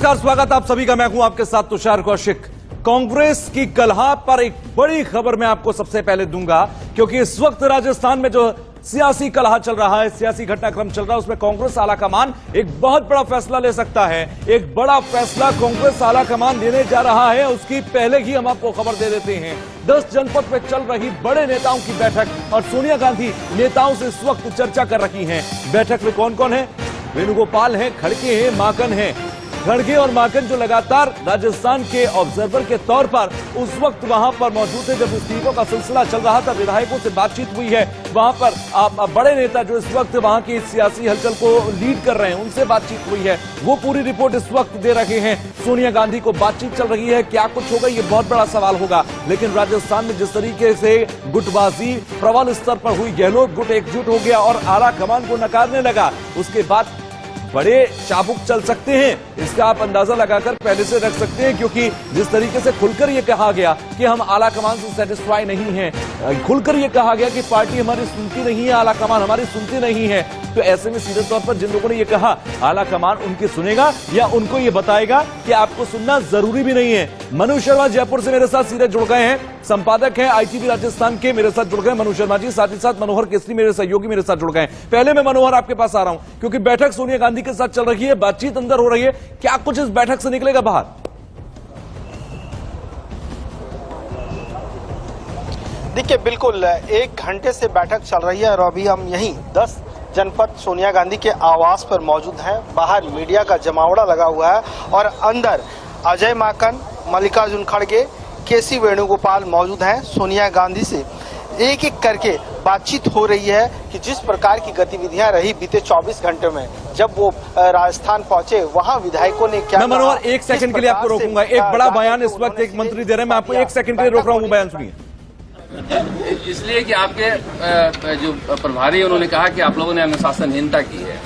नमस्कार, स्वागत आप सभी का। मैं हूं आपके साथ तुषार कौशिक। कांग्रेस की कलह पर एक बड़ी खबर मैं आपको सबसे पहले दूंगा, क्योंकि इस वक्त राजस्थान में जो सियासी कलह चल रहा है, सियासी घटनाक्रम चल रहा है, उसमें कांग्रेस आलाकमान एक बहुत बड़ा फैसला ले सकता है। एक बड़ा फैसला कांग्रेस आलाकमान लेने जा रहा है, उसकी पहले ही हम आपको खबर दे देते हैं। 10 जनपद में चल रही बड़े नेताओं की बैठक और सोनिया गांधी नेताओं से इस वक्त चर्चा कर रही हैं। बैठक में कौन कौन है? वेणुगोपाल है, खड़गे हैं, माकन है। खड़गे और माकन जो लगातार राजस्थान के ऑब्जर्वर के तौर पर उस वक्त वहां पर मौजूद थे जब इस्तीफों का सिलसिला चल रहा था, विधायकों से बातचीत हुई है। वहां पर बड़े नेता जो इस वक्त वहां की सियासी हलचल को लीड कर रहे हैं, उनसे बातचीत हुई है। वो पूरी रिपोर्ट इस वक्त दे रहे हैं। सोनिया गांधी को बातचीत चल रही है, क्या कुछ होगा ये बहुत बड़ा सवाल होगा। लेकिन राजस्थान में जिस तरीके से गुटबाजी प्रबल स्तर पर हुई, गहलोत गुट एकजुट हो गया और आला कमान को नकारने लगा, उसके बाद बड़े चाबुक चल सकते हैं। इसका आप अंदाजा लगाकर पहले से रख सकते हैं, क्योंकि जिस तरीके से खुलकर यह कहा गया कि हम आला कमान से सेटिस्फाई नहीं हैं, खुलकर यह कहा गया कि पार्टी हमारी सुनती नहीं है, आला कमान हमारी सुनती नहीं है, तो ऐसे में सीधे तौर पर जिन लोगों ने यह कहा आला कमान उनकी सुनेगा या उनको यह बताएगा कि आपको सुनना जरूरी भी नहीं है। मनु शर्मा जयपुर से मेरे साथ सीधे जुड़ गए हैं, संपादक हैं ITV राजस्थान के, मेरे साथ जुड़ गए मनु शर्मा जी। साथ ही साथ मनोहर केसरी मेरे सहयोगी मेरे साथ जुड़ गए। पहले मैं मनोहर आपके पास आ रहा हूं, क्योंकि बैठक सोनिया गांधी के साथ चल रही है, बातचीत अंदर हो रही है, क्या कुछ इस बैठक से निकलेगा बाहर? देखिए, बिल्कुल 1 घंटे से बैठक चल रही है और अभी हम यहीं 10 जनपद सोनिया गांधी के आवास पर मौजूद हैं। बाहर मीडिया का जमावड़ा लगा हुआ है और अंदर अजय माकन, मल्लिकार्जुन खड़गे, केसी वेणुगोपाल मौजूद हैं। सोनिया गांधी से एक एक करके बातचीत हो रही है कि जिस प्रकार की गतिविधियां रही बीते 24 घंटे में, जब वो राजस्थान पहुंचे वहां विधायकों ने क्या। मैं मनोहर 1 सेकंड के लिए आपको रोकूंगा। एक बड़ा बयान इस वक्त एक मंत्री दे रहे हैं, मैं आपको 1 सेकंड के लिए रोक रहा हूं, वो बयान सुनिए। इसलिए कि आपके जो प्रभारी उन्होंने कहा कि आप लोगों ने अनुशासनहीनता की है।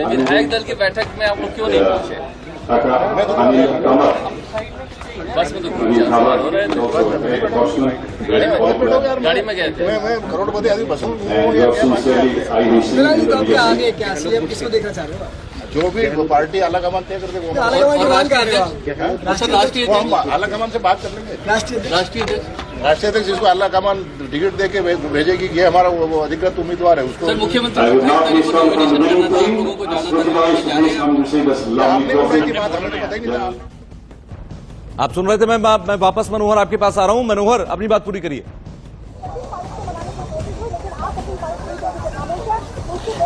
विधायक दल की बैठक में आप लोग क्यों नहीं पहुंचे? बस में तो हो रहे थे, गाड़ी में गए थे। करोड़पति आदमी बस आगे क्या सीएम किसको देखना चाह रहे हो? जो भी पार्टी आलाकमान तय कर दे, आलाकमान से बात कर लेंगे। राष्ट्रीय अध्यक्ष जिसको आलाकमान टिकट दे के भेजेगी, ये हमारा वो अधिकृत उम्मीदवार है, उसको मुख्यमंत्री आप सुन रहे थे। मैं वापस मनोहर आपके पास आ रहा हूं। मनोहर, अपनी बात पूरी करिए।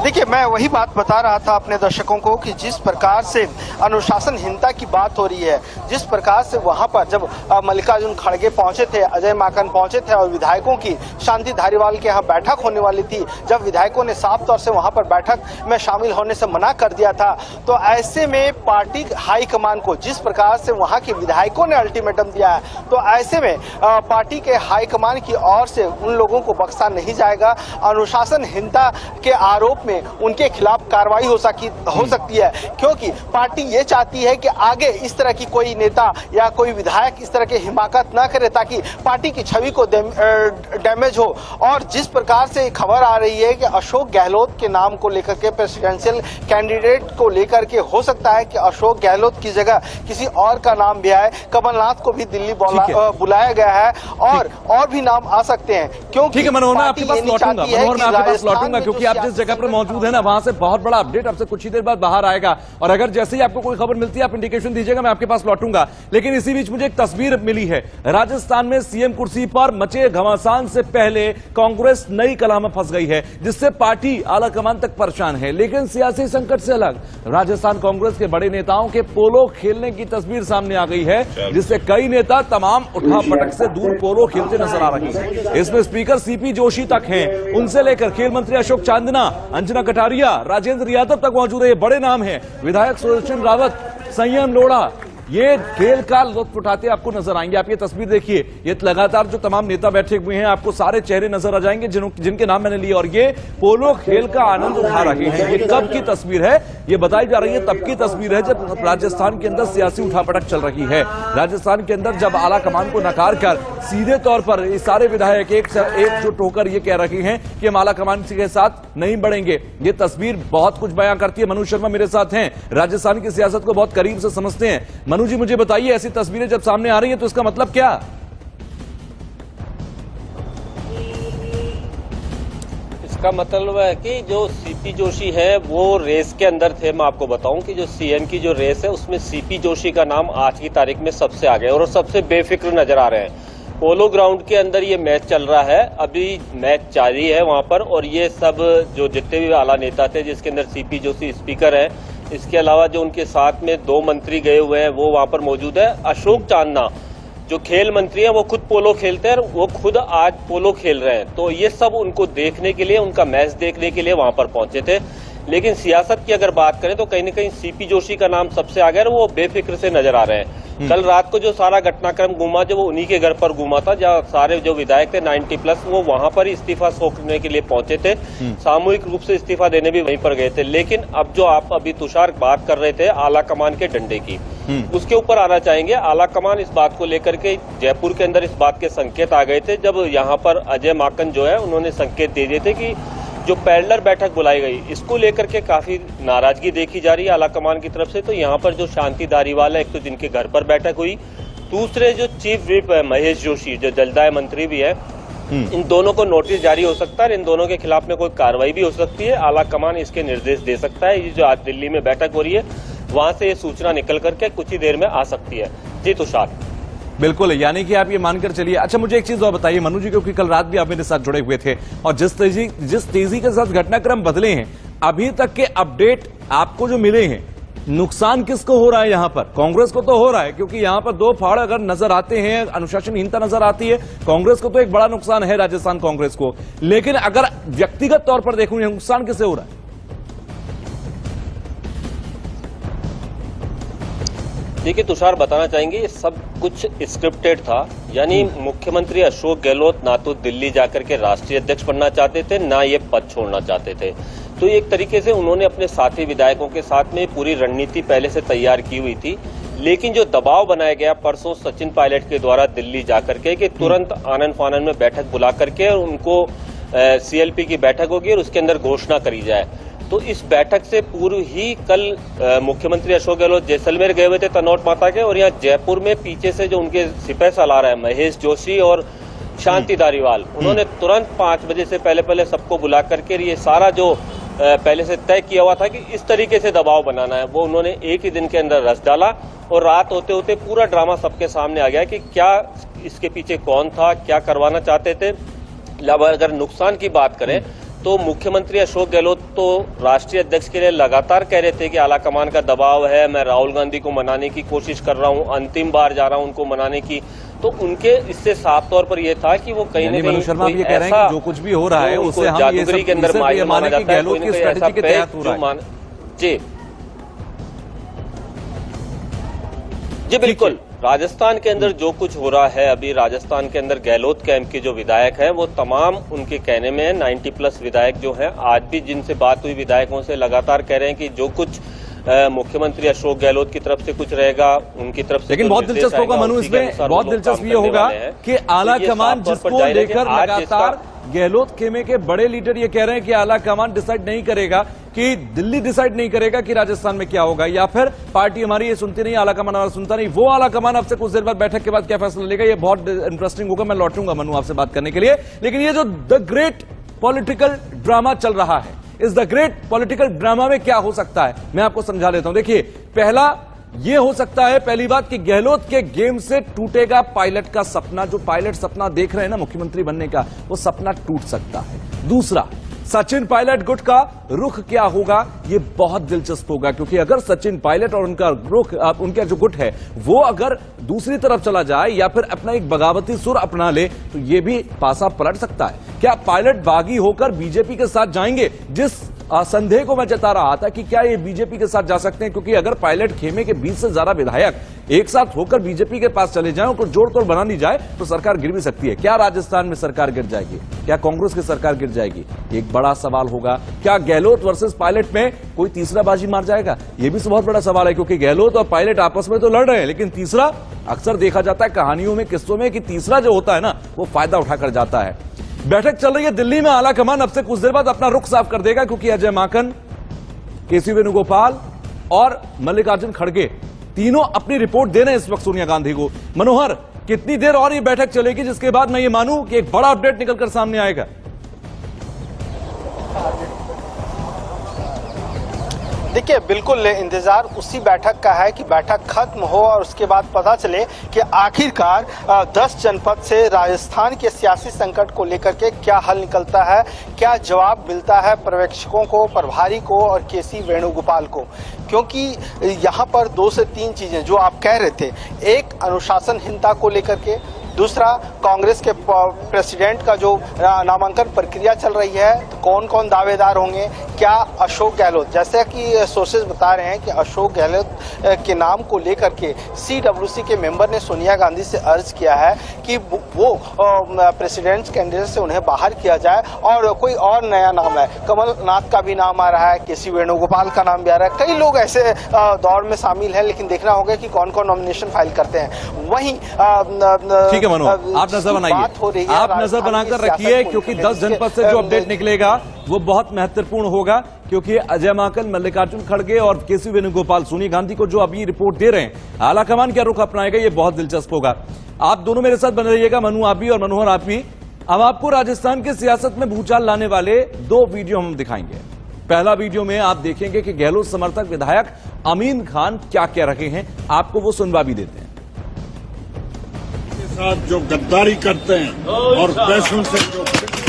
देखिए, मैं वही बात बता रहा था अपने दर्शकों को कि जिस प्रकार से अनुशासनहीनता की बात हो रही है, जिस प्रकार से वहां पर जब मल्लिकार्जुन खड़गे पहुंचे थे, अजय माकन पहुंचे थे और विधायकों की शांति धारीवाल के यहाँ बैठक होने वाली थी, जब विधायकों ने साफ तौर से वहां पर बैठक में शामिल होने से मना कर दिया था, तो ऐसे में पार्टी हाईकमान को जिस प्रकार से वहां के विधायकों ने अल्टीमेटम दिया है, तो ऐसे में पार्टी के हाईकमान की ओर से उन लोगों को बख्शा नहीं जाएगा। अनुशासनहीनता के आरोप में उनके खिलाफ कार्रवाई हो सकती है, क्योंकि पार्टी ये चाहती है कि आगे इस तरह की कोई नेता या कोई विधायक इस तरह की हिमाकत ना करे, ताकि पार्टी की छवि को डैमेज हो। और जिस प्रकार से खबर आ रही है कि अशोक गहलोत के नाम को लेकर के, प्रेसिडेंशियल कैंडिडेट को लेकर के, हो सकता है कि अशोक गहलोत की जगह किसी और का नाम भी आए। कमलनाथ को भी दिल्ली बुलाया गया है और भी नाम आ सकते हैं, क्योंकि मनोहर मैं आपके पास लौटूंगा, क्योंकि आप जिस जगह पर मौजूद है ना, वहां से बहुत बड़ा अपडेट आपसे कुछ ही देर बाद बाहर आएगा, और अगर जैसे ही आपको कोई खबर मिलती है आप इंडिकेशन दीजिएगा, मैं आपके पास लौटूंगा। लेकिन इसी बीच मुझे एक तस्वीर मिली है। राजस्थान में सीएम कुर्सी पर मचे घमासान से पहले कांग्रेस नई कलह में फंस गई है, जिससे पार्टी आलाकमान तक परेशान है। लेकिन सियासी संकट से अलग राजस्थान कांग्रेस के बड़े नेताओं के पोलो खेलने की तस्वीर सामने आ गई है, जिससे कई नेता तमाम उठापटक से दूर पोलो खेलते नजर आ रहे हैं। इसमें स्पीकर CP जोशी तक हैं, उनसे लेकर खेल मंत्री अशोक चांदना, अंजना कटारिया, राजेंद्र यादव तक मौजूद है। ये बड़े नाम हैं। विधायक सुदर्शन रावत, संयम लोढ़ा, ये खेल का लुत्फ उठाते आपको नजर आएंगे। आप ये तस्वीर देखिए, ये लगातार जो तमाम नेता बैठे हुए हैं, आपको सारे चेहरे नजर आ जाएंगे जिनके नाम मैंने लिए, और ये पोलो खेल का आनंद उठा रहे हैं। ये कब की तस्वीर है? ये बताई जा रही है तब की तस्वीर है जब राजस्थान के अंदर सियासी उठापटक चल रही है। राजस्थान के अंदर जब आला कमान को नकार कर सीधे तौर पर ये सारे विधायक एक जो टोकर ये कह रहे हैं कि हम आला कमान के साथ नहीं बढ़ेंगे। ये तस्वीर बहुत कुछ बयां करती है। मनु शर्मा मेरे साथ हैं, राजस्थान की सियासत को बहुत करीब से समझते हैं। मनु जी, मुझे बताइए, ऐसी तस्वीरें जब सामने आ रही है तो इसका मतलब क्या? इसका मतलब है कि जो सीपी जोशी है वो रेस के अंदर थे। मैं आपको बताऊं कि जो सीएम की जो रेस है उसमें सीपी जोशी का नाम आज की तारीख में सबसे आगे और सबसे बेफिक्र नजर आ रहे हैं। पोलो ग्राउंड के अंदर ये मैच चल रहा है, अभी मैच जारी है वहां पर, और ये सब जो जितने भी आला नेता थे जिसके अंदर सीपी जोशी स्पीकर है, इसके अलावा जो उनके साथ में 2 मंत्री गए हुए हैं वो वहां पर मौजूद है। अशोक चांदना जो खेल मंत्री हैं वो खुद पोलो खेलते हैं और वो खुद आज पोलो खेल रहे हैं, तो ये सब उनको देखने के लिए, उनका मैच देखने के लिए वहां पर पहुंचे थे। लेकिन सियासत की अगर बात करें तो कहीं न कहीं सीपी जोशी का नाम सबसे आगे है और वो बेफिक्र से नजर आ रहे हैं। कल रात को जो सारा घटनाक्रम घूमा, जो वो उन्हीं के घर पर घूमा था, जहाँ सारे जो विधायक थे 90+ वो वहां पर इस्तीफा सौंपने के लिए पहुंचे थे। सामूहिक रूप से इस्तीफा देने भी वहीं पर गए थे। लेकिन अब जो आप अभी तुषार बात कर रहे थे आला कमान के डंडे की, उसके ऊपर आना चाहेंगे। आला कमान इस बात को लेकर के जयपुर के अंदर इस बात के संकेत आ गए थे जब यहाँ पर अजय माकन जो है उन्होंने संकेत दे दिए थे कि जो पैरेलल बैठक बुलाई गई इसको लेकर के काफी नाराजगी देखी जा रही है आला कमान की तरफ से। तो यहाँ पर जो शांति धारीवाल है, एक तो जिनके घर पर बैठक हुई, दूसरे जो चीफ व्हिप है महेश जोशी जो जलदाय मंत्री भी है, इन दोनों को नोटिस जारी हो सकता है। इन दोनों के खिलाफ में कोई कार्रवाई भी हो सकती है। आला कमान इसके निर्देश दे सकता है। ये जो आज दिल्ली में बैठक हो रही है वहां से ये सूचना निकल करके कुछ ही देर में आ सकती है। जी तुषार। बिल्कुल, यानी कि आप ये मानकर चलिए। अच्छा, मुझे एक चीज और बताइए मनु जी, क्योंकि कल रात भी आप मेरे साथ जुड़े हुए थे और जिस तेजी के साथ घटनाक्रम बदले हैं, अभी तक के अपडेट आपको जो मिले हैं, नुकसान किसको हो रहा है? यहां पर कांग्रेस को तो हो रहा है, क्योंकि यहां पर 2 फाड़ अगर नजर आते हैं, अनुशासनहीनता नजर आती है, कांग्रेस को तो एक बड़ा नुकसान है, राजस्थान कांग्रेस को। लेकिन अगर व्यक्तिगत तौर पर देखूं, नुकसान किसे हो रहा है? देखिए तुषार, बताना चाहेंगे ये सब कुछ स्क्रिप्टेड था। यानी मुख्यमंत्री अशोक गहलोत ना तो दिल्ली जाकर के राष्ट्रीय अध्यक्ष बनना चाहते थे, ना ये पद छोड़ना चाहते थे। तो एक तरीके से उन्होंने अपने साथी विधायकों के साथ में पूरी रणनीति पहले से तैयार की हुई थी। लेकिन जो दबाव बनाया गया परसों सचिन पायलट के द्वारा दिल्ली जाकर के कि तुरंत आनन फानन में बैठक बुला करके और उनको सीएलपी की बैठक होगी और उसके अंदर घोषणा करी जाए, तो इस बैठक से पूर्व ही कल मुख्यमंत्री अशोक गहलोत जैसलमेर गए हुए थे तनोट माता के, और यहाँ जयपुर में पीछे से जो उनके सिपह सालार है महेश जोशी और शांति धारीवाल, उन्होंने तुरंत 5 बजे से पहले सबको बुला करके ये सारा जो पहले से तय किया हुआ था कि इस तरीके से दबाव बनाना है, वो उन्होंने एक ही दिन के अंदर रच डाला। और रात होते होते पूरा ड्रामा सबके सामने आ गया कि क्या इसके पीछे कौन था, क्या करवाना चाहते थे। अगर नुकसान की बात करें तो मुख्यमंत्री अशोक गहलोत तो राष्ट्रीय अध्यक्ष के लिए लगातार कह रहे थे कि आला कमान का दबाव है, मैं राहुल गांधी को मनाने की कोशिश कर रहा हूं, अंतिम बार जा रहा हूं उनको मनाने की। तो उनके इससे साफ तौर पर यह था कि वो कहीं न कहीं शर्मा ये कह रहे हैं कि जो कुछ भी हो रहा है उससे हम जादूगरी के अंदर माना जाता है, गहलोत की स्ट्रेटजी के तहत हो रहा है। जी बिल्कुल, राजस्थान के अंदर जो कुछ हो रहा है अभी, राजस्थान के अंदर गहलोत कैंप के जो विधायक हैं वो तमाम उनके कहने में 90+ विधायक जो हैं, आज भी जिनसे बात हुई विधायकों से लगातार कह रहे हैं कि जो कुछ मुख्यमंत्री अशोक गहलोत की तरफ से कुछ रहेगा उनकी तरफ से। लेकिन बहुत दिलचस्प होगा मनु, इसमें बहुत दिलचस्प ये होगा कि आला कमान जिसको लेकर लगातार गहलोत खेमे के बड़े लीडर ये कह रहे हैं कि आला कमान डिसाइड नहीं करेगा, कि दिल्ली डिसाइड नहीं करेगा कि राजस्थान में क्या होगा, या फिर पार्टी हमारी ये सुनती नहीं, आला कमान हमारा सुनता नहीं। वो आला कमान आपसे कुछ देर बाद बैठक के बाद क्या फैसला लेगा, ये बहुत इंटरेस्टिंग होगा। मैं लौटूंगा मनु आपसे बात करने के लिए। लेकिन ये जो द ग्रेट पॉलिटिकल ड्रामा चल रहा है, इस द ग्रेट पॉलिटिकल ड्रामा में क्या हो सकता है मैं आपको समझा देता हूं। देखिए, पहला ये हो सकता है, पहली बात कि गहलोत के गेम से टूटेगा पायलट का सपना। जो पायलट सपना देख रहे हैं ना मुख्यमंत्री बनने का, वो सपना टूट सकता है। दूसरा, सचिन पायलट गुट का रुख क्या होगा, ये बहुत दिलचस्प होगा, क्योंकि अगर सचिन पायलट और उनका रुख, उनका जो गुट है वो अगर दूसरी तरफ चला जाए या फिर अपना एक बगावती सुर अपना ले, तो ये भी पासा पलट सकता है। क्या पायलट बागी होकर बीजेपी के साथ जाएंगे? जिस संदेह को मैं जता रहा था कि क्या ये बीजेपी के साथ जा सकते हैं, क्योंकि अगर पायलट खेमे के 20 से ज्यादा विधायक एक साथ होकर बीजेपी के पास चले जाएं, उनको जोड़ तोड़ बना दी जाए तो सरकार गिर भी सकती है। क्या राजस्थान में सरकार गिर जाएगी? क्या कांग्रेस की सरकार गिर जाएगी? एक बड़ा सवाल होगा। क्या गहलोत वर्सेस पायलट में कोई तीसरा बाजी मार जाएगा? यह भी बहुत बड़ा सवाल है, क्योंकि गहलोत और पायलट आपस में तो लड़ रहे हैं, लेकिन तीसरा अक्सर देखा जाता है कहानियों में, किस्सों में, कि तीसरा जो होता है ना, वो फायदा उठाकर जाता है। बैठक चल रही है दिल्ली में। आला कमान अब से कुछ देर बाद अपना रुख साफ कर देगा, क्योंकि अजय माकन, केसी वेणुगोपाल और मल्लिकार्जुन खड़गे तीनों अपनी रिपोर्ट दे रहे हैं इस वक्त सोनिया गांधी को। मनोहर, कितनी देर और ये बैठक चलेगी जिसके बाद मैं ये मानूं कि एक बड़ा अपडेट निकलकर सामने आएगा? देखिए, बिल्कुल इंतजार उसी बैठक का है कि बैठक खत्म हो और उसके बाद पता चले कि आखिरकार 10 जनपद से राजस्थान के सियासी संकट को लेकर के क्या हल निकलता है, क्या जवाब मिलता है पर्यवेक्षकों को, प्रभारी को और केसी वेणुगोपाल को। क्योंकि यहाँ पर 2 से 3 चीजें जो आप कह रहे थे, एक अनुशासनहीनता को लेकर के, दूसरा कांग्रेस के प्रेसिडेंट का जो नामांकन प्रक्रिया चल रही है, तो कौन कौन दावेदार होंगे, क्या अशोक गहलोत, जैसा कि सोर्सेज बता रहे हैं कि अशोक गहलोत के नाम को लेकर के CWC के मेंबर ने सोनिया गांधी से अर्ज किया है कि वो प्रेसिडेंट कैंडिडेट से उन्हें बाहर किया जाए, और कोई और नया नाम है, कमलनाथ का भी नाम आ रहा है, केसी वेणुगोपाल का नाम भी आ रहा है, कई लोग ऐसे दौर में शामिल हैं, लेकिन देखना होगा कि कौन कौन नॉमिनेशन फाइल करते हैं। वहीं ठीक है मनोहर, आप नजर बनाइए, आप नजर बनाकर रखिए, क्योंकि 10 जनपद से जो अपडेट निकलेगा वो बहुत महत्वपूर्ण होगा, क्योंकि अजय माकन, मल्लिकार्जुन खड़गे और केसी वेणुगोपाल सोनिया गांधी को जो अभी रिपोर्ट दे रहे हैं, आलाकमान क्या रुख अपनाएगा, ये बहुत दिलचस्प होगा। आप दोनों मेरे साथ बने रहिएगा, मनु आप भी और मनोहर आप भी। अब आपको राजस्थान की सियासत में भूचाल लाने वाले 2 वीडियो हम दिखाएंगे। पहला वीडियो में आप देखेंगे कि गहलोत समर्थक विधायक अमीन खान क्या कह रहे हैं, आपको वो सुनवा भी देते हैं। साथ जो गद्दारी करते हैं और पैसों से जो करते हैं,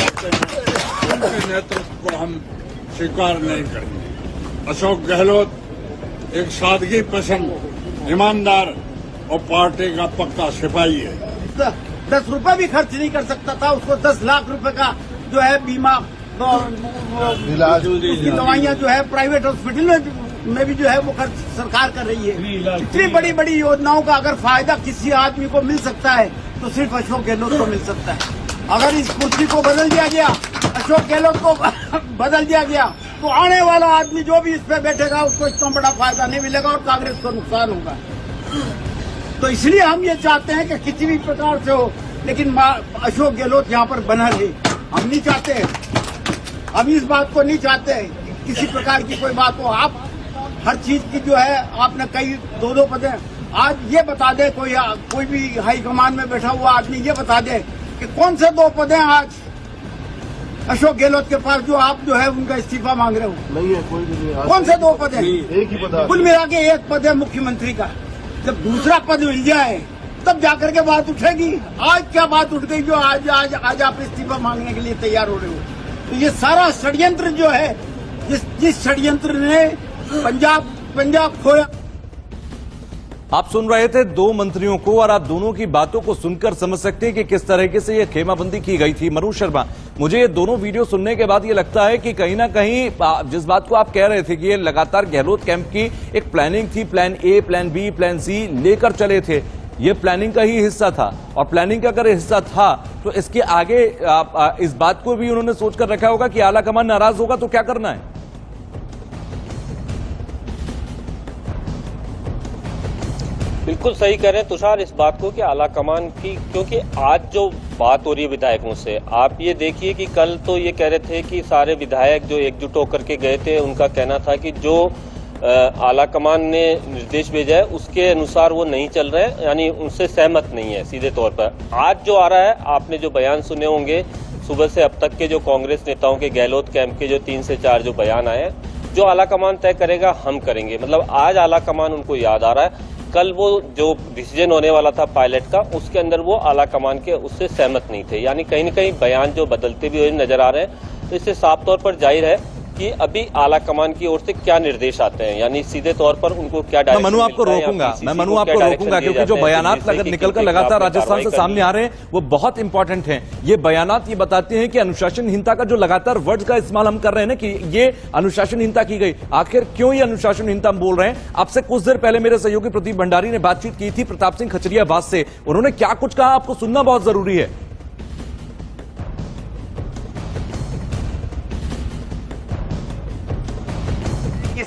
उनके नेतृत्व को हम स्वीकार नहीं करेंगे। अशोक गहलोत एक सादगी पसंद, ईमानदार और पार्टी का पक्का सिपाही है। 10 रुपए भी खर्च नहीं कर सकता था, उसको 10 लाख रुपए का जो है बीमा इलाज, उसकी दवाइयां जो है प्राइवेट हॉस्पिटल में भी जो है वो खर्च सरकार कर रही है। इतनी बड़ी बड़ी योजनाओं का अगर फायदा किसी आदमी को मिल सकता है तो सिर्फ अशोक गहलोत को मिल सकता है। अगर इस कुर्सी को बदल दिया गया, अशोक गहलोत को बदल दिया गया, तो आने वाला आदमी जो भी इस पे बैठेगा उसको इतना बड़ा फायदा नहीं मिलेगा और कांग्रेस को नुकसान होगा। तो इसलिए हम ये चाहते हैं कि किसी भी प्रकार से हो, लेकिन अशोक गहलोत यहाँ पर बना रहे। हम नहीं चाहते, हम इस बात को नहीं चाहते किसी प्रकार की कोई बात हो। आप हर चीज की जो है आपने कई 2-2 पदे, आज ये बता दे कोई भी हाईकमान में बैठा हुआ आदमी ये बता दे कि कौन से 2 पद हैं आज अशोक गहलोत के पास जो आप जो है उनका इस्तीफा मांग रहे हो। नहीं है, कोई भी नहीं। कौन से 2 पद हैं? एक ही पद है। कुल मिला के 1 पद है मुख्यमंत्री का। जब दूसरा पद मिल जाए तब जाकर के बात उठेगी। आज क्या बात उठ गई जो आज आप इस्तीफा मांगने के लिए तैयार हो रहे हो? तो ये सारा षड्यंत्र जो है, जिस षड्यंत्र ने पंजाब खोया। आप सुन रहे थे 2 मंत्रियों को, और आप दोनों की बातों को सुनकर समझ सकते हैं कि किस तरीके से यह खेमाबंदी की गई थी। मनु शर्मा, मुझे ये दोनों वीडियो सुनने के बाद ये लगता है कि कहीं ना कहीं जिस बात को आप कह रहे थे कि ये लगातार गहलोत कैंप की एक प्लानिंग थी, plan A, plan B, plan C लेकर चले थे, ये प्लानिंग का ही हिस्सा था। और प्लानिंग का अगर हिस्सा था तो इसके आगे इस बात को भी उन्होंने सोचकर रखा होगा कि आलाकमान नाराज होगा तो क्या करना है। बिल्कुल सही कह रहे हैं तुषार इस बात को कि आलाकमान की, क्योंकि आज जो बात हो रही है विधायकों से, आप ये देखिए कि कल तो ये कह रहे थे कि सारे विधायक जो एकजुट होकर के गए थे, उनका कहना था कि जो आलाकमान ने निर्देश भेजा है उसके अनुसार वो नहीं चल रहे हैं, यानी उनसे सहमत नहीं है सीधे तौर पर। आज जो आ रहा है, आपने जो बयान सुने होंगे सुबह से अब तक के, जो कांग्रेस नेताओं के गहलोत कैंप के जो 3 से 4 जो बयान आए हैं, जो आलाकमान तय करेगा हम करेंगे। मतलब आज आलाकमान उनको याद आ रहा है, कल वो जो डिसीजन होने वाला था पायलट का, उसके अंदर वो आलाकमान के उससे सहमत नहीं थे। यानी कहीं न कहीं बयान जो बदलते भी हुए नजर आ रहे हैं, तो इससे साफ तौर पर जाहिर है कि अभी आला कमान की ओर से क्या निर्देश आते हैं, यानी सीधे तौर पर उनको क्या डायरेक्शन मनु आपको रोकूंगा, मैं मनु आपको रोकूंगा, क्योंकि जो बयानात निकलकर लगातार राजस्थान से सामने आ रहे हैं वो बहुत इंपॉर्टेंट हैं। ये बयानात ये बताते हैं कि अनुशासनहीनता का जो लगातार वर्ड का इस्तेमाल हम कर रहे हैं ना, कि ये अनुशासनहीनता की गई, आखिर क्यों ये अनुशासनहीनता हम बोल रहे हैं? आपसे कुछ देर पहले मेरे सहयोगी प्रदीप भंडारी ने बातचीत की थी प्रताप सिंह खचरियावास से, उन्होंने क्या कुछ कहा आपको सुनना बहुत जरूरी है।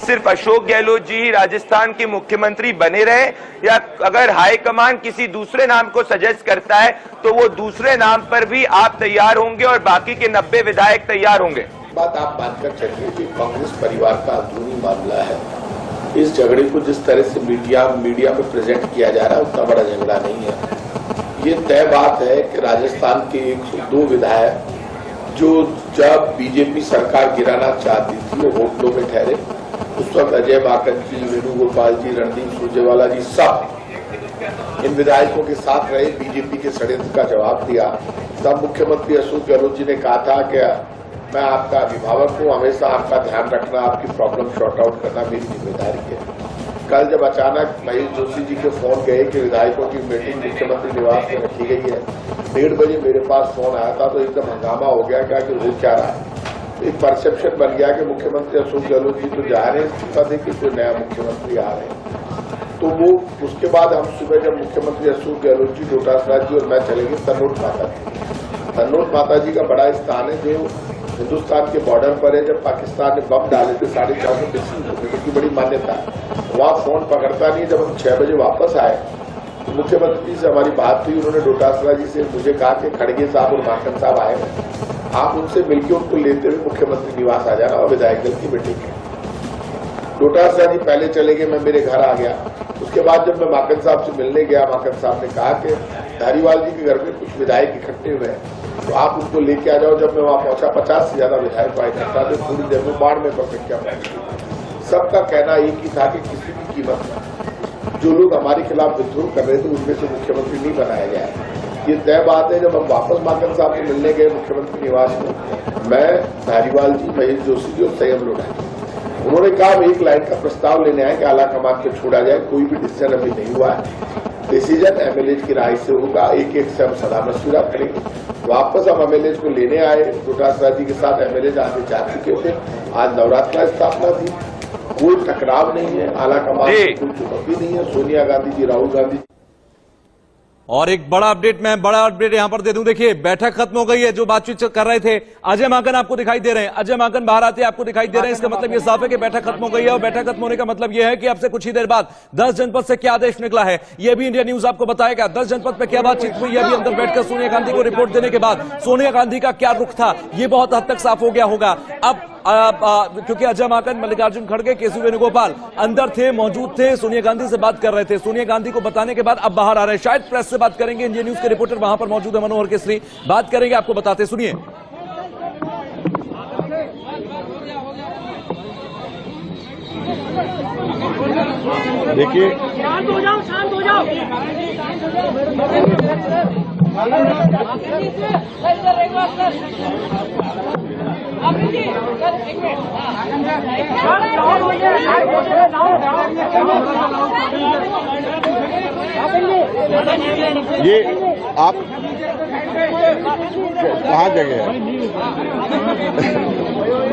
सिर्फ अशोक गहलोत जी ही राजस्थान के मुख्यमंत्री बने रहे, या अगर हाईकमान किसी दूसरे नाम को सजेस्ट करता है तो वो दूसरे नाम पर भी आप तैयार होंगे और बाकी के 90 विधायक तैयार होंगे? बात आप मानकर चलिए कि कांग्रेस परिवार का अंदरूनी मामला है। इस झगड़े को जिस तरह से मीडिया में प्रेजेंट किया जा रहा है उतना बड़ा झगड़ा नहीं है। ये तय बात है कि राजस्थान के 102 विधायक जो जब बीजेपी सरकार गिराना चाहती थी वो होटलों में ठहरे। उस वक्त अजय माकन जी, वेणुगोपाल जी, रणदीप सुरजेवाला जी सब इन विधायकों के साथ रहे, बीजेपी के षड्यंत्र का जवाब दिया। तब मुख्यमंत्री अशोक गहलोत जी ने कहा था कि मैं आपका अभिभावक हूं, हमेशा आपका ध्यान रखना, आपकी प्रॉब्लम सॉर्ट आउट करना मेरी जिम्मेदारी है। कल जब अचानक महेश जोशी जी के फोन गए कि विधायकों की मीटिंग मुख्यमंत्री निवास में रखी गई है, 1:30 बजे मेरे पास फोन आया था तो एकदम हंगामा हो गया, क्या कि हो क्या रहा है। एक परसेप्शन बन गया कि मुख्यमंत्री अशोक गहलोत जी तो जा रहे हैं, इस्तीफा दे कि कोई नया मुख्यमंत्री आ रहे हैं। तो वो उसके बाद हम सुबह जब मुख्यमंत्री अशोक गहलोत जी, डोटासरा जी और मैं चले गए तन्नोट माता जी। तन्नोट माता जी का बड़ा स्थान है जो हिंदुस्तान के बॉर्डर पर है। जब पाकिस्तान ने बम डाले थे 450 मिसाइल हो गए, उनकी बड़ी मान्यता है। वहाँ फोन पकड़ता नहीं। जब हम 6 बजे वापस आए तो मुख्यमंत्री से हमारी बात हुई, उन्होंने डोटासरा जी से मुझे कहा कि खड़गे साहब और माकन साहब आए हैं, आप उनसे मिलकर उनको लेते हुए मुख्यमंत्री निवास आ जाना और विधायक दल की मीटिंग है। डोटासरा जी पहले चले गए, मैं मेरे घर आ गया। उसके बाद जब मैं माकन साहब से मिलने गया, माकन साहब ने कहा कि धारीवाल जी के घर में कुछ विधायक इकट्ठे हुए हैं तो आप उनको लेके आ जाओ। जब मैं वहां पहुंचा 50 से ज्यादा विधायक आए इकट्ठा थे, पूरी देर में बाढ़ में संख्या पहुंची। सबका कहना एक ही था कि किसी भी कीमत पर जो लोग हमारे खिलाफ विद्रोह कर रहे थे उनमें से मुख्यमंत्री नहीं बनाया गया है। ये तय बात है। जब हम वापस माकन साहब से मिलने गए मुख्यमंत्री निवास में, मैं, धारीवाल जी, महेश जोशी जी और संयम लोढ़ा जी, उन्होंने कहा हम एक लाइन का प्रस्ताव लेने आए कि आला कमान को छोड़ा जाए। कोई भी डिसीजन अभी नहीं हुआ है, डिसीजन एमएलए की राय से होगा। एक एक से हम सलाह मशविरा करेंगे। वापस हम एमएलए को लेने आए। डोटासरा जी के साथ एमएलए आगे जा चुके थे। आज नवरात्रा स्थापना थी, कोई टकराव नहीं है, आला कमान कोई चुनौती नहीं है। सोनिया गांधी जी, राहुल गांधी। और एक बड़ा अपडेट, मैं बड़ा अपडेट यहां पर दे दूं। देखिए, बैठक खत्म हो गई है। जो बातचीत कर रहे थे अजय माकन आपको दिखाई दे रहे हैं, अजय माकन बाहर आते आपको दिखाई दे रहे हैं। इसका मतलब ये साफ है कि बैठक खत्म हो गई है। और बैठक खत्म होने का मतलब यह है कि अब से कुछ ही देर बाद 10 जनपद से क्या आदेश निकला है ये भी इंडिया न्यूज आपको बताएगा। 10 जनपद पे क्या बातचीत हुई है, अभी अंदर बैठकर सोनिया गांधी को रिपोर्ट देने के बाद सोनिया गांधी का क्या रुख था, ये बहुत हद तक साफ हो गया होगा। अब क्योंकि अजय माकन, मल्लिकार्जुन खड़गे, केसी वेणुगोपाल अंदर थे, मौजूद थे, सोनिया गांधी से बात कर रहे थे। सोनिया गांधी को बताने के बाद अब बाहर आ रहे हैं, शायद प्रेस से बात करेंगे। इंडिया न्यूज के रिपोर्टर वहां पर मौजूद है, मनोहर केसरी, बात करेंगे, आपको बताते, सुनिए। देखिए, शांत हो जाओ, शांत हो जाओ। ये आप कहाँ जगह है?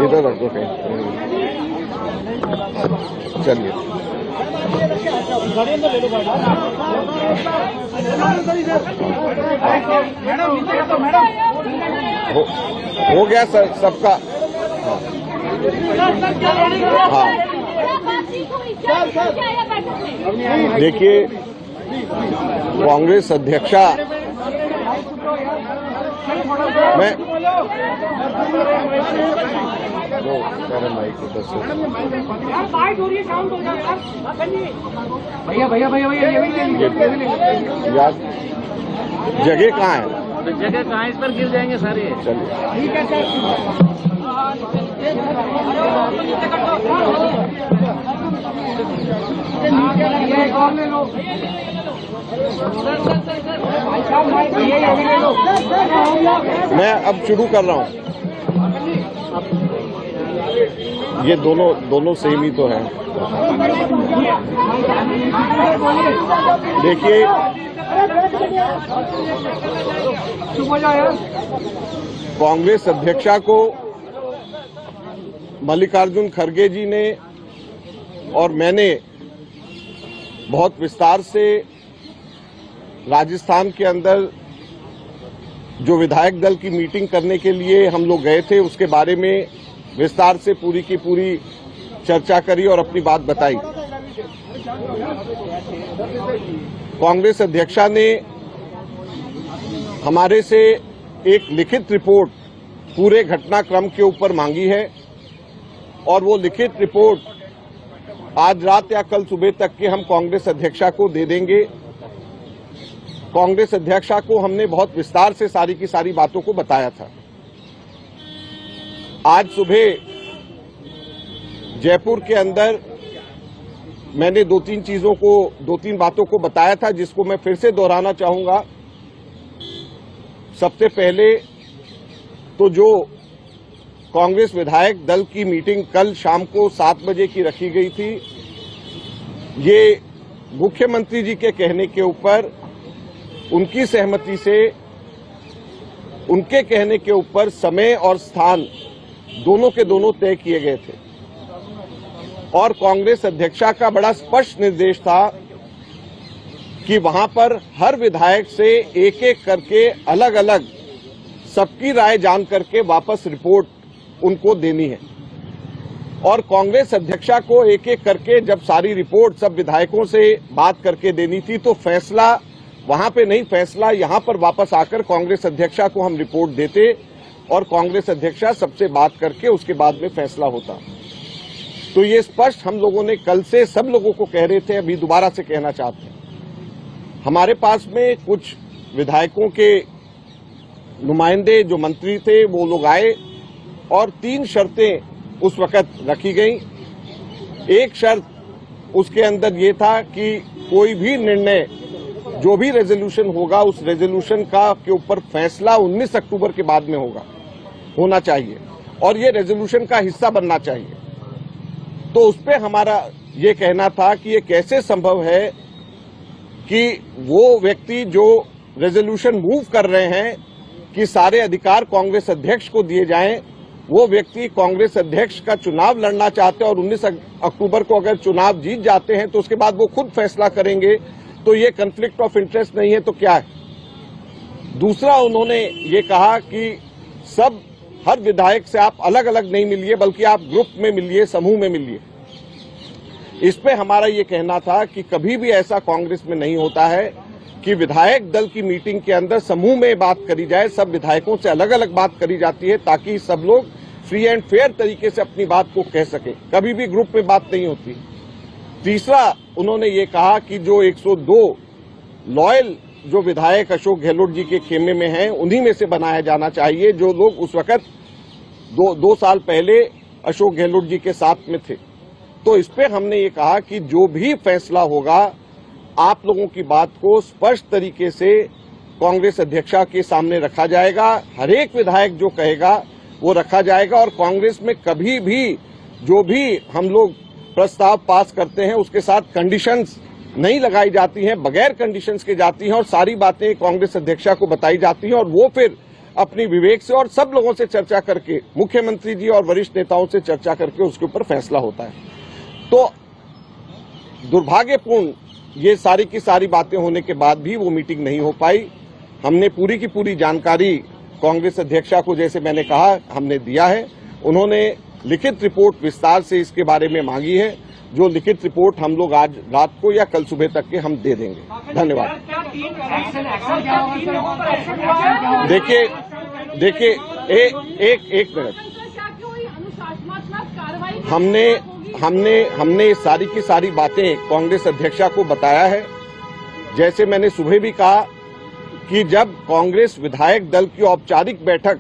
इधर रखो कहीं। चलिए, हो गया सर सबका। हाँ, देखिए, कांग्रेस अध्यक्षा मैं यार जगह कहाँ है? जगह कहाँ, इस पर गिर जाएंगे सारे। चलिए, ठीक है मैं अब शुरू कर रहा हूँ। ये दोनों सेम ही तो है। देखिए, कांग्रेस अध्यक्षा को मल्लिकार्जुन खड़गे जी ने और मैंने बहुत विस्तार से राजस्थान के अंदर जो विधायक दल की मीटिंग करने के लिए हम लोग गए थे उसके बारे में विस्तार से पूरी की पूरी चर्चा करी और अपनी बात बताई। कांग्रेस अध्यक्षा ने हमारे से एक लिखित रिपोर्ट पूरे घटनाक्रम के ऊपर मांगी है और वो लिखित रिपोर्ट आज रात या कल सुबह तक के हम कांग्रेस अध्यक्षा को दे देंगे। कांग्रेस अध्यक्षा को हमने बहुत विस्तार से सारी की सारी बातों को बताया था। आज सुबह जयपुर के अंदर मैंने दो तीन बातों को बताया था जिसको मैं फिर से दोहराना चाहूंगा। सबसे पहले तो जो कांग्रेस विधायक दल की मीटिंग कल शाम को 7 बजे की रखी गई थी, ये मुख्यमंत्री जी के कहने के ऊपर उनकी सहमति से उनके कहने के ऊपर समय और स्थान दोनों के दोनों तय किए गए थे और कांग्रेस अध्यक्षा का बड़ा स्पष्ट निर्देश था कि वहां पर हर विधायक से एक एक करके अलग अलग सबकी राय जान करके वापस रिपोर्ट उनको देनी है और कांग्रेस अध्यक्षा को एक एक करके जब सारी रिपोर्ट सब विधायकों से बात करके देनी थी तो फैसला वहां पे नहीं, फैसला यहां पर वापस आकर कांग्रेस अध्यक्षा को हम रिपोर्ट देते और कांग्रेस अध्यक्षा सबसे बात करके उसके बाद में फैसला होता। तो ये स्पष्ट हम लोगों ने कल से सब लोगों को कह रहे थे, अभी दोबारा से कहना चाहते हैं। हमारे पास में कुछ विधायकों के नुमाइंदे जो मंत्री थे वो लोग आए और 3 शर्तें उस वक्त रखी गई। एक शर्त उसके अंदर ये था कि कोई भी निर्णय जो भी रेजोल्यूशन होगा उस रेजोल्यूशन का के ऊपर फैसला 19 अक्टूबर के बाद में होना चाहिए और ये रेजोल्यूशन का हिस्सा बनना चाहिए। तो उस पे हमारा ये कहना था कि ये कैसे संभव है कि वो व्यक्ति जो रेजोल्यूशन मूव कर रहे हैं कि सारे अधिकार कांग्रेस अध्यक्ष को दिए जाएं, वो व्यक्ति कांग्रेस अध्यक्ष का चुनाव लड़ना चाहते हैं और 19 अक्टूबर को अगर चुनाव जीत जाते हैं तो उसके बाद वो खुद फैसला करेंगे, तो ये कन्फ्लिक्ट ऑफ इंटरेस्ट नहीं है तो क्या है। दूसरा उन्होंने ये कहा कि हर विधायक से आप अलग अलग नहीं मिलिए बल्कि आप ग्रुप में मिलिए, समूह में मिलिए। इस पे हमारा ये कहना था कि कभी भी ऐसा कांग्रेस में नहीं होता है कि विधायक दल की मीटिंग के अंदर समूह में बात करी जाए, सब विधायकों से अलग अलग बात करी जाती है ताकि सब लोग फ्री एंड फेयर तरीके से अपनी बात को कह सके, कभी भी ग्रुप में बात नहीं होती। तीसरा उन्होंने ये कहा कि जो 102 लॉयल जो विधायक अशोक गहलोत जी के खेमे में हैं उन्हीं में से बनाया जाना चाहिए जो लोग उस वक्त दो साल पहले अशोक गहलोत जी के साथ में थे। तो इस पे हमने ये कहा कि जो भी फैसला होगा आप लोगों की बात को स्पष्ट तरीके से कांग्रेस अध्यक्षा के सामने रखा जाएगा, हर एक विधायक जो कहेगा वो रखा जाएगा और कांग्रेस में कभी भी जो भी हम लोग प्रस्ताव पास करते हैं उसके साथ कंडीशंस नहीं लगाई जाती हैं, बगैर कंडीशंस के जाती हैं और सारी बातें कांग्रेस अध्यक्षा को बताई जाती हैं और वो फिर अपनी विवेक से और सब लोगों से चर्चा करके, मुख्यमंत्री जी और वरिष्ठ नेताओं से चर्चा करके उसके ऊपर फैसला होता है। तो दुर्भाग्यपूर्ण ये सारी की सारी बातें होने के बाद भी वो मीटिंग नहीं हो पाई। हमने पूरी की पूरी जानकारी कांग्रेस अध्यक्षा को, जैसे मैंने कहा, हमने दिया है। उन्होंने लिखित रिपोर्ट विस्तार से इसके बारे में मांगी है, जो लिखित रिपोर्ट हम लोग आज रात को या कल सुबह तक के हम दे देंगे। धन्यवाद। देखिए एक मिनट, हमने सारी की सारी बातें कांग्रेस अध्यक्षा को बताया है। जैसे मैंने सुबह भी कहा कि जब कांग्रेस विधायक दल की औपचारिक बैठक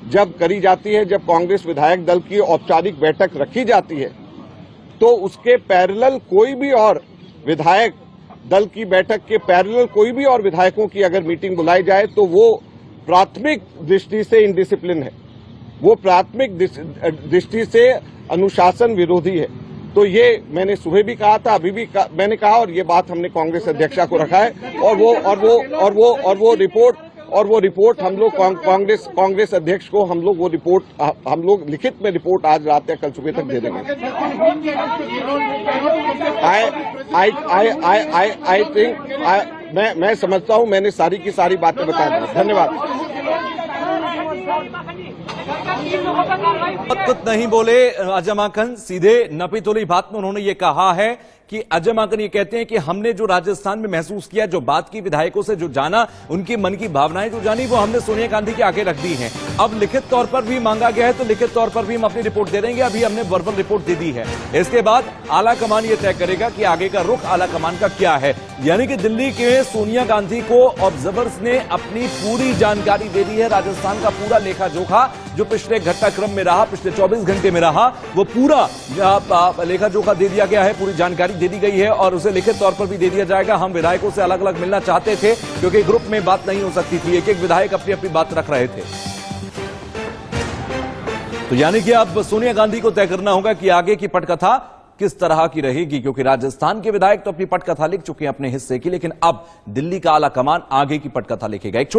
जब करी जाती है, जब कांग्रेस विधायक दल की औपचारिक बैठक रखी जाती है, तो उसके पैरेलल कोई भी और विधायक दल की बैठक के पैरेलल कोई भी और विधायकों की अगर मीटिंग बुलाई जाए तो वो प्राथमिक दृष्टि से इनडिसिप्लिन है। वो प्राथमिक दृष्टि से अनुशासन विरोधी है। तो ये मैंने सुबह भी कहा था, अभी भी मैंने कहा, और ये बात हमने कांग्रेस अध्यक्षा को रखा है और वो रिपोर्ट हम लोग कांग्रेस अध्यक्ष को हम लोग लिखित में रिपोर्ट आज रात या कल सुबह तक दे देंगे। आई थिंक मैं समझता हूं मैंने सारी की सारी बातें बता दी। धन्यवाद। कुछ नहीं बोले अजय माकन, सीधे नपी तुली बात में उन्होंने ये कहा है कि अजय माकन ये कहते हैं कि हमने जो राजस्थान में महसूस किया, जो बात की विधायकों से जो जाना, उनके मन की भावनाएं जो जानी, वो हमने सोनिया गांधी के आगे रख दी हैं। अब लिखित तौर पर भी मांगा गया है तो लिखित तौर पर भी हम अपनी रिपोर्ट दे देंगे। अभी हमने वर्बल रिपोर्ट दे दी है, इसके बाद आला कमान ये तय करेगा कि आगे का रुख आला कमान का क्या है। यानी कि दिल्ली के सोनिया गांधी को ऑब्जर्वर्स ने अपनी पूरी जानकारी दे दी है। राजस्थान का पूरा लेखा जोखा जो पिछले घटनाक्रम में रहा, पिछले 24 घंटे में रहा, वो पूरा लेखा जोखा दे दिया गया है, पूरी जानकारी दे दी गई है और उसे लिखित तौर पर भी दे दिया जाएगा। हम विधायकों से अलग अलग मिलना चाहते थे क्योंकि ग्रुप में बात नहीं हो सकती थी, एक एक विधायक अपनी अपनी बात रख रहे थे। तो यानी कि अब सोनिया गांधी को तय करना होगा कि आगे की पटकथा किस तरह की रहेगी, क्योंकि राजस्थान के विधायक तो अपनी पटकथा लिख चुके हैं अपने हिस्से की, लेकिन अब दिल्ली का आला कमान आगे की पटकथा लिखेगा। एक